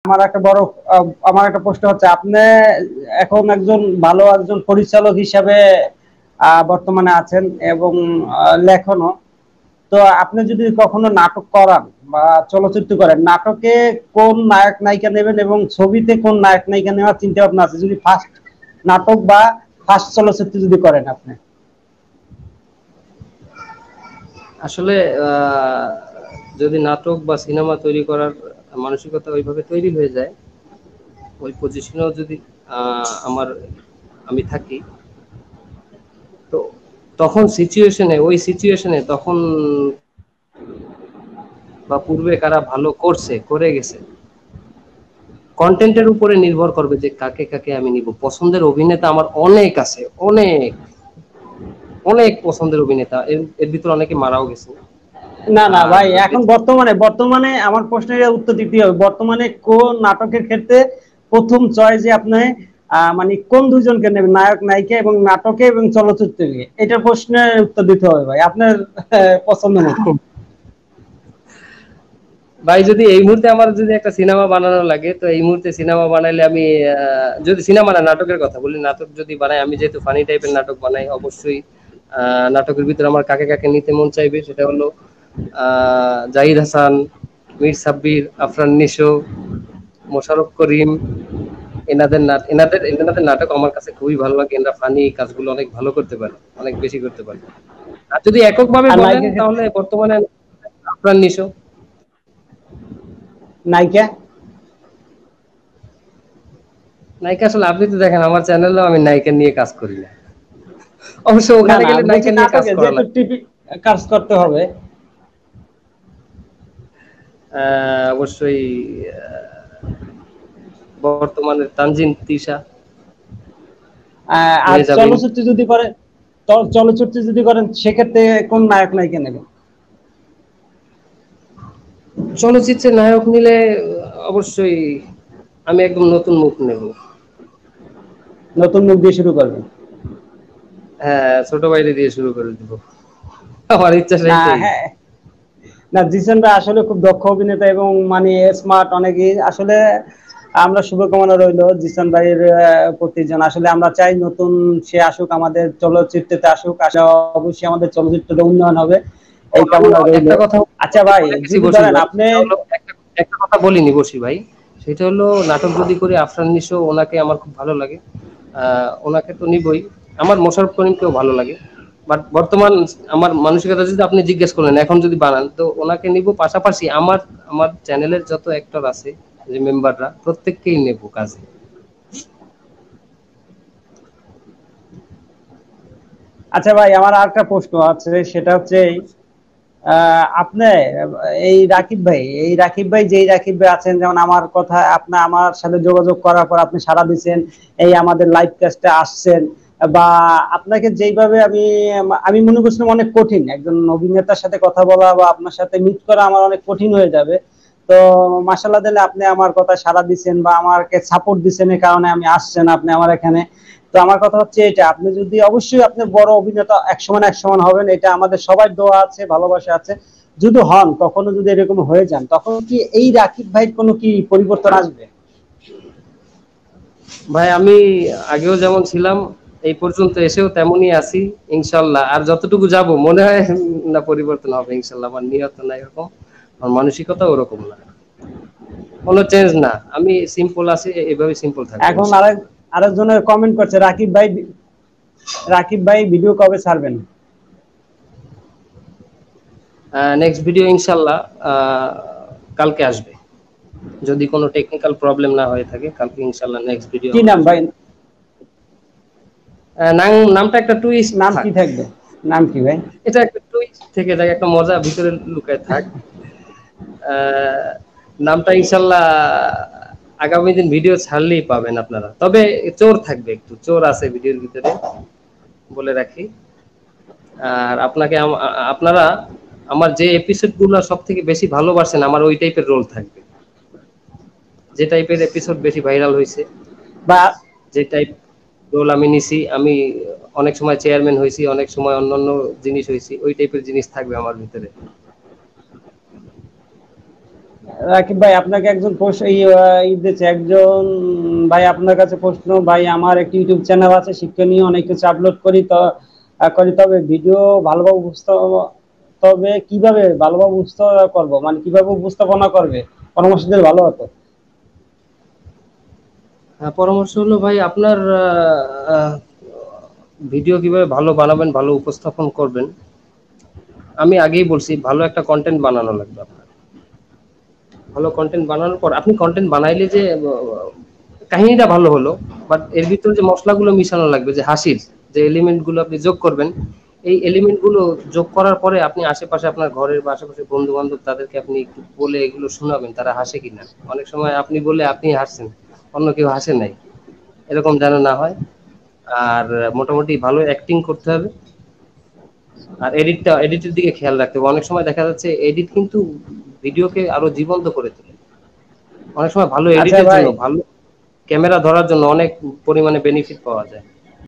আমার একটা বড় আমার একটা প্রশ্ন হচ্ছে, আপনি এখন একজন ভালো একজন পরিচালক হিসাবে বর্তমানে আছেন এবং লেখনও। তো আপনি যদি কখনো নাটক করান বা চলচ্চিত্র করেন, নাটকে কোন নায়ক নায়িকা নেবেন এবং ছবিতে কোন নায়ক নায়িকা নেওয়ার চিন্তা ভাবনা আছে, যদি ফার্স্ট নাটক বা ফার্স্ট চলচ্চিত্র যদি করেন আপনি? আসলে যদি নাটক বা সিনেমা তৈরি করার মানসিকতা ওইভাবে তৈরি হয়ে যায়, ওই পজিশনেও যদি আমার আমি থাকি, তো তখন সিচুয়েশনে তখন বা পূর্বে কারা ভালো করছে করে গেছে, কন্টেন্টের উপরে নির্ভর করবে যে কাকে কাকে আমি নিব। পছন্দের অভিনেতা আমার অনেক আছে, অনেক অনেক পছন্দের অভিনেতা, এর ভিতরে অনেকে মারাও গেছে। না না আর ভাই, এখন বর্তমানে বর্তমানে আমার প্রশ্নের উত্তর দিতে হবে। বর্তমানে কোন নাটকের ক্ষেত্রে প্রথম চয়েস যে আপনি মানে কোন দুজনকে নেবেন, নায়ক নায়িকা এবং নাটকে এবং চলচ্চিত্রে? এটা প্রশ্নের উত্তর দিতে হবে ভাই, আপনার পছন্দ মতো। ভাই, যদি এই মুহূর্তে আমার যদি একটা সিনেমা বানানো লাগে, তো এই মুহূর্তে সিনেমা বানাইলে আমি যদি সিনেমা না নাটকের কথা বলি, নাটক যদি বানাই, আমি যেহেতু ফানি টাইপের নাটক বানাই, অবশ্যই নাটকের ভিতরে আমার কাকে কাকে নিতে মন চাইবে সেটা হলো জাহিদ হাসান, মীর সাব্বির, আফরান নিশো, মোশাররফ করিম। এনাদের নাটক আমার কাছে খুবই ভালো লাগে। এনারা ফানি কাজগুলো অনেক ভালো করতে পারে, অনেক বেশি করতে পারে। আর যদি এককভাবে আর বলেন নায়িকার ক্ষেত্রে? তাহলে বর্তমানে আফরান নিশো। নায়িকা? নায়িকা আসলে আপনি তো দেখেন আমার চ্যানেলেও আমি নায়িকা নিয়ে কাজ করি না, অবশ্য না ওখানে না, গেলে বলছি নায়িকা নিয়ে কাজ নাটকে করা যেহেতু লাগে। টিভি কাজ করতে হবে। অবশ্যই বর্তমানে তানজিন তিশা, আর মেহজাবিন। চলচ্চিত্র যদি করেন, চলচ্চিত্র যদি করেন সেক্ষেত্রে কোন নায়ক নায়িকা নেবেন? চলচ্চিত্রের নায়ক নিলে অবশ্যই আমি একদম নতুন মুখ নেব। নতুন মুখ দিয়ে শুরু করবেন? হ্যাঁ, ছোট বাইরে দিয়ে শুরু করে দিব, আমার ইচ্ছা না, সেইটাই। হ্যাঁ, না, জিসান ভাই আসলে খুব দক্ষ অভিনেতা এবং মানে স্মার্ট অনেকই আসলে। আমরা শুভকামনা রইলো জিসান ভাইয়ের প্রতি। যেন আসলে আমরা চাই নতুন সে আসুক, আমাদের চলচ্চিত্রতে আসুক, আসলে অবশ্যই আমাদের চলচ্চিত্রটা উন্নয়ন হবে, এই আমি কামনা রইলো। একটা কথা আচ্ছা ভাই, বলে গেছি যদি বসির ধরেন ভাই, আপনি। সেটা হলো একটা একটা কথা বলিনি বসি ভাই। সেটা হলো নাটক যদি করি, আফরান নিশো ওনাকে আমার খুব ভালো লাগে, ওনাকে তো নিবই। আমার মোশাররফ করিমকেও ভালো লাগে। বাট বর্তমান আমার মানসিকতা যদি আপনি জিজ্ঞেস করেন এখন যদি বানান, তো ওনাকে নিব। পাশাপাশি আমার আমার চ্যানেলের যত অ্যাক্টর আছে, যে মেম্বাররা, প্রত্যেককেই নেব কাজে। আচ্ছা ভাই, আমার আর একটা প্রশ্ন আছে, সেটা হচ্ছে আপনি এই রাকিব ভাই যেই রাকিব ভাই আছেন, যেমন আমার কথা আপনি আমার সাথে যোগাযোগ করার পর আপনি সাড়া দিচ্ছেন, এই আমাদের লাইভ কাস্টে আসছেন, বা আপনাকে যেইভাবে আমি আমি মনে করছিলাম অনেক কঠিন একজন অভিনেতার সাথে কথা বলা বা আপনার সাথে মিট করা আমার অনেক কঠিন হয়ে যাবে। তো মাশাআল্লাহ দিলে আপনি আমার কথা সাড়া দিচ্ছেন বা আমাকে সাপোর্ট দিচ্ছেন, এই কারণে আমি আসছেন আপনি আমার এখানে। তো আমার কথা হচ্ছে এটা, আপনি যদি অবশ্যই আপনি বড় অভিনেতা এক সমান হবেন, এটা আমাদের সবার দোয়া আছে, ভালোবাসা আছে। যদি হন, কখনো যদি এরকম হয়ে যান, তখন কি এই রাকিব ভাইয়ের কোনো কি পরিবর্তন আসবে? ভাই, আমি আগেও যেমন ছিলাম, এই পর্যন্ত এসেও তেমনই আছি ইনশাল্লাহ। আর যতটুকু যাব মনে হয় না পরিবর্তন হবে ইনশাল্লাহ। আমার নিয়ত না এরকম, আমার মানসিকতা ওরকম না, কোনো চেঞ্জ না। আমি সিম্পল আছি, এভাবে সিম্পল থাকবো এখন ইনশাল্লাহ। আরেকজনের কমেন্ট করছে, রাকিব ভাই ভিডিও কবে ছাড়বেন? নেক্সট ভিডিও ইনশাল্লাহ কালকে আসবে, যদি কোনো টেকনিক্যাল প্রবলেম না হয়ে থাকে। কালকে ইনশাল্লাহ নেক্সট ভিডিও কি আমার নাম আসবে। ভাই? নামটা একটা টুইস্ট নাম থাক, কি থাকবে? নাম কি ভাই? এটা একটা টুইস্ট থেকে যাক, একটা মজা ভিতরে লুকায় থাক। আহ, নামটা ইনশাল্লাহ আগামী দিন ভিডিও ছাড়লেই পাবেন আপনারা। তবে চোর থাকবে, একটু চোর আছে ভিডিওর ভিতরে, বলে রাখি। আর আপনারা আমার যে এপিসোড গুলো সব থেকে বেশি ভালোবাসেন, আমার ওই টাইপের রোল থাকবে। যে টাইপের এপিসোড বেশি ভাইরাল হয়েছে, বা যে টাইপ রোল আমি নিছি, আমি অনেক সময় চেয়ারম্যান হয়েছি, অনেক সময় অন্যান্য জিনিস হয়েছি, ওই টাইপের জিনিস থাকবে আমার ভিতরে। রাকিব ভাই, আপনাকে একজন প্রশ্ন দিচ্ছে একজন ভাই, আপনার কাছে প্রশ্ন ভাই। আমার একটি ইউটিউব চ্যানেল আছে, শিক্ষণীয় অনেক কিছু আপলোড করি, তো করি, তবে ভিডিও ভালোভাবে তবে কিভাবে ভালোভাবে উপস্থাপনা করব, মানে কিভাবে উপস্থাপনা করবে, পরামর্শ দিলে ভালো হতো। হ্যাঁ, পরামর্শ হলো ভাই আপনার ভিডিও কিভাবে ভালো বানাবেন, ভালো উপস্থাপন করবেন। আমি আগেই বলছি, ভালো একটা কন্টেন্ট বানানো লাগবে আপনার। ভালো কন্টেন্ট বানানোর পর আপনি কন্টেন্ট বানাইলে যে কাহিনীটা ভালো হলো, বাট এর ভিতরে যে মশলাগুলো মিশানো লাগবে, যে হাসির যে এলিমেন্ট গুলো আপনি যোগ করবেন, এই এলিমেন্ট গুলো যোগ করার পরে আপনি আশেপাশে আপনার ঘরের বা আশেপাশে বন্ধু বান্ধব তাদেরকে আপনি একটু বলে এগুলো শোনাবেন, তারা হাসে কিনা। অনেক সময় আপনি বলে আপনি হাসছেন, অন্য কেউ হাসে নাই, এরকম যেন না হয়। আর মোটামুটি ভালো অ্যাক্টিং করতে হবে। আর এডিটের দিকে খেয়াল রাখতে হবে। অনেক সময় দেখা যাচ্ছে এডিট কিন্তু ভিডিওকে আরো জীবন্ত করে তোলে। অনেক সময় ভালো আচ্ছা এডিটের ভাই, জন্য, ভালো ক্যামেরা ধরার জন্য অনেক পরিমাণে বেনিফিট পাওয়া যায়।